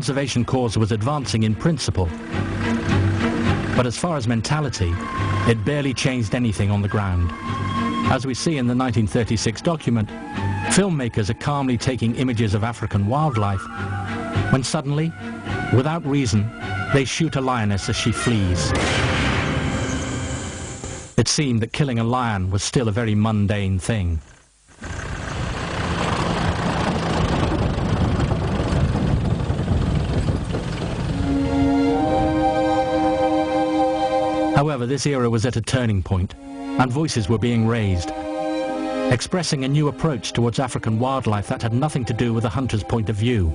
conservation cause was advancing in principle, but as far as mentality, it barely changed anything on the ground. As we see in the 1936 document, filmmakers are calmly taking images of African wildlife when suddenly, without reason, they shoot a lioness as she flees. It seemed that killing a lion was still a very mundane thing. However, this era was at a turning point, and voices were being raised, expressing a new approach towards African wildlife that had nothing to do with the hunter's point of view.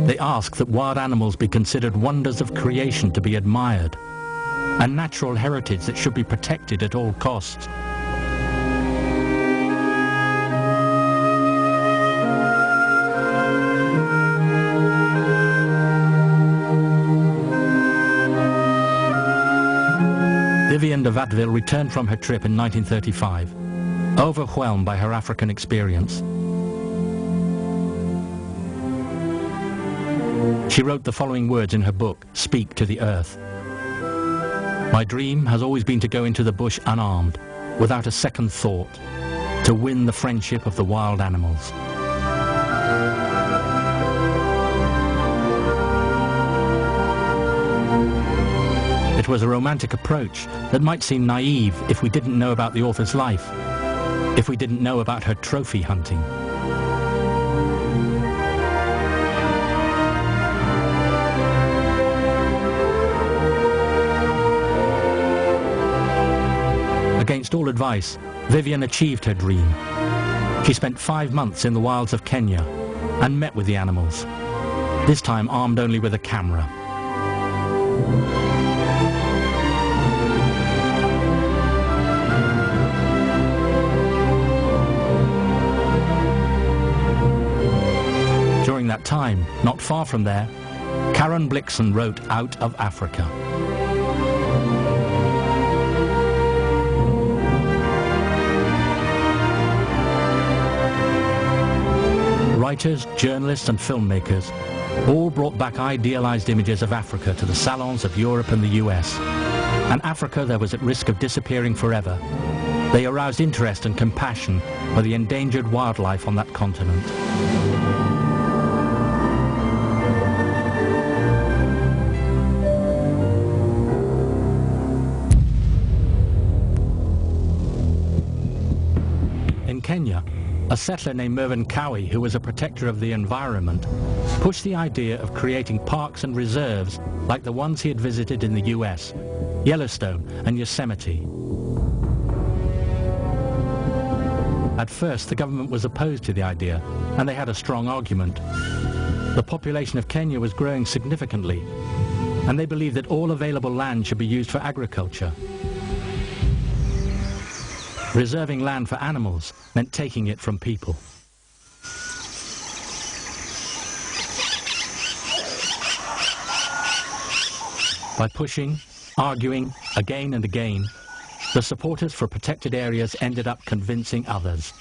They ask that wild animals be considered wonders of creation to be admired, and natural heritage that should be protected at all costs. Vivienne de Watteville returned from her trip in 1935, overwhelmed by her African experience. She wrote the following words in her book, Speak to the Earth. My dream has always been to go into the bush unarmed, without a second thought, to win the friendship of the wild animals. It was a romantic approach that might seem naive if we didn't know about the author's life, if we didn't know about her trophy hunting. Against all advice, Vivienne achieved her dream. She spent 5 months in the wilds of Kenya and met with the animals, this time armed only with a camera. During that time, not far from there, Karen Blixen wrote Out of Africa. Writers, journalists and filmmakers all brought back idealized images of Africa to the salons of Europe and the US. And Africa that was at risk of disappearing forever. They aroused interest and compassion for the endangered wildlife on that continent. In Kenya, a settler named Mervyn Cowie, who was a protector of the environment, pushed the idea of creating parks and reserves like the ones he had visited in the US, Yellowstone and Yosemite. At first, the government was opposed to the idea, and they had a strong argument. The population of Kenya was growing significantly, and they believed that all available land should be used for agriculture. Reserving land for animals meant taking it from people. By pushing, arguing, again and again, the supporters for protected areas ended up convincing others.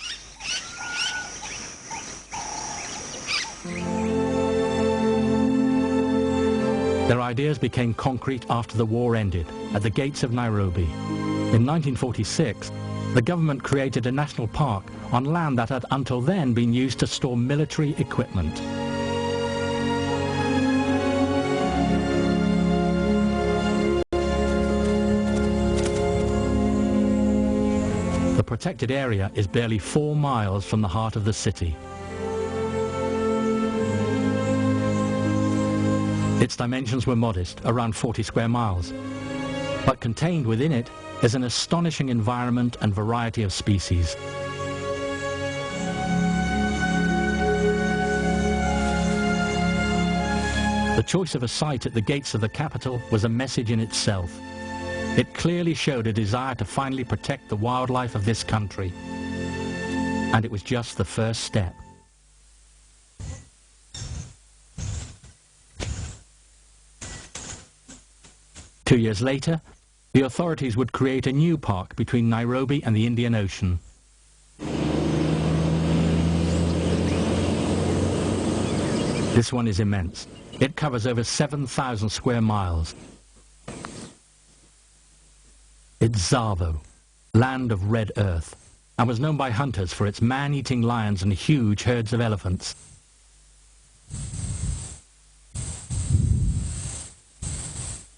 Their ideas became concrete after the war ended, at the gates of Nairobi. In 1946, the government created a national park on land that had until then been used to store military equipment. The protected area is barely 4 miles from the heart of the city. Its dimensions were modest, around 40 square miles, but contained within it is an astonishing environment and variety of species. The choice of a site at the gates of the capital was a message in itself. It clearly showed a desire to finally protect the wildlife of this country. And it was just the first step. 2 years later, the authorities would create a new park between Nairobi and the Indian Ocean. This one is immense. It covers over 7,000 square miles. It's Tsavo, land of red earth, and was known by hunters for its man-eating lions and huge herds of elephants.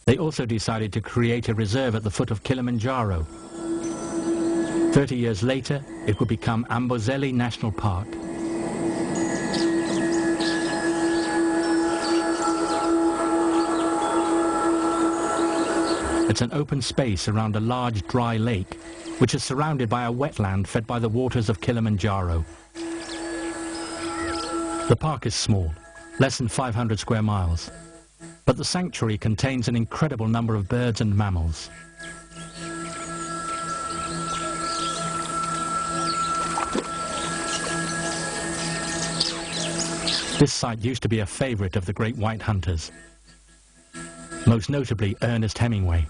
They also decided to create a reserve at the foot of Kilimanjaro. 30 years later, it would become Amboseli National Park. It's an open space around a large dry lake, which is surrounded by a wetland fed by the waters of Kilimanjaro. The park is small, less than 500 square miles, but the sanctuary contains an incredible number of birds and mammals. This site used to be a favorite of the great white hunters, most notably Ernest Hemingway.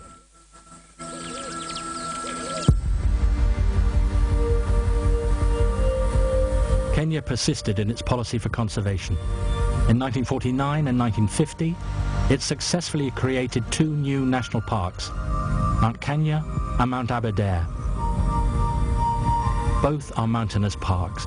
Kenya persisted in its policy for conservation. In 1949 and 1950, it successfully created 2 new national parks, Mount Kenya and Mount Aberdare. Both are mountainous parks.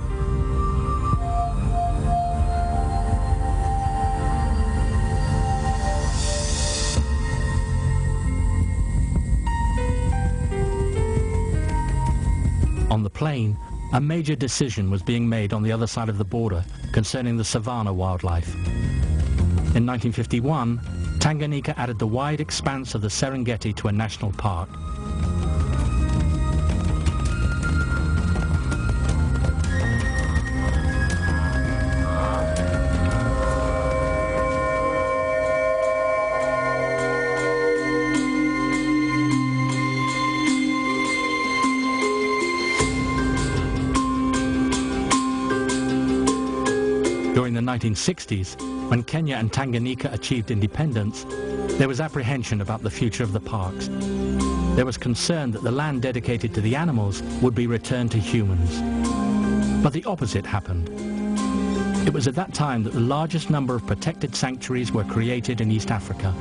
On the plain, a major decision was being made on the other side of the border concerning the savanna wildlife. In 1951, Tanganyika added the wide expanse of the Serengeti to a national park. During the 1960s, when Kenya and Tanganyika achieved independence, there was apprehension about the future of the parks. There was concern that the land dedicated to the animals would be returned to humans. But the opposite happened. It was at that time that the largest number of protected sanctuaries were created in East Africa.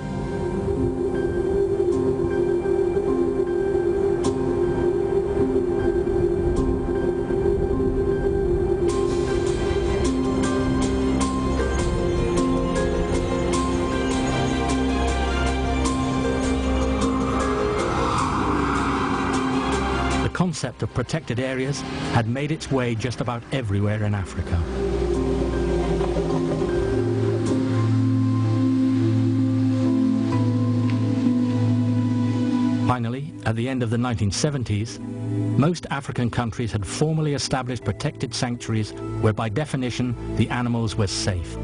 The concept of protected areas had made its way just about everywhere in Africa. Finally, at the end of the 1970s, most African countries had formally established protected sanctuaries where by definition the animals were safe.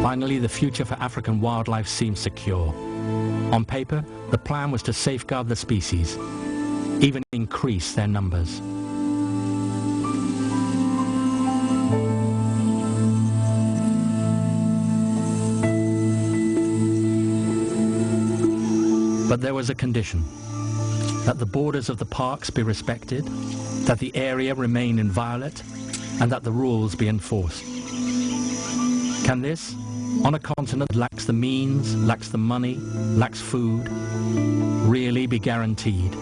Finally, the future for African wildlife seemed secure. On paper, the plan was to safeguard the species, even increase their numbers. But there was a condition: that the borders of the parks be respected, that the area remain inviolate, and that the rules be enforced. Can this, on a continent that lacks the means, lacks the money, lacks food, really be guaranteed?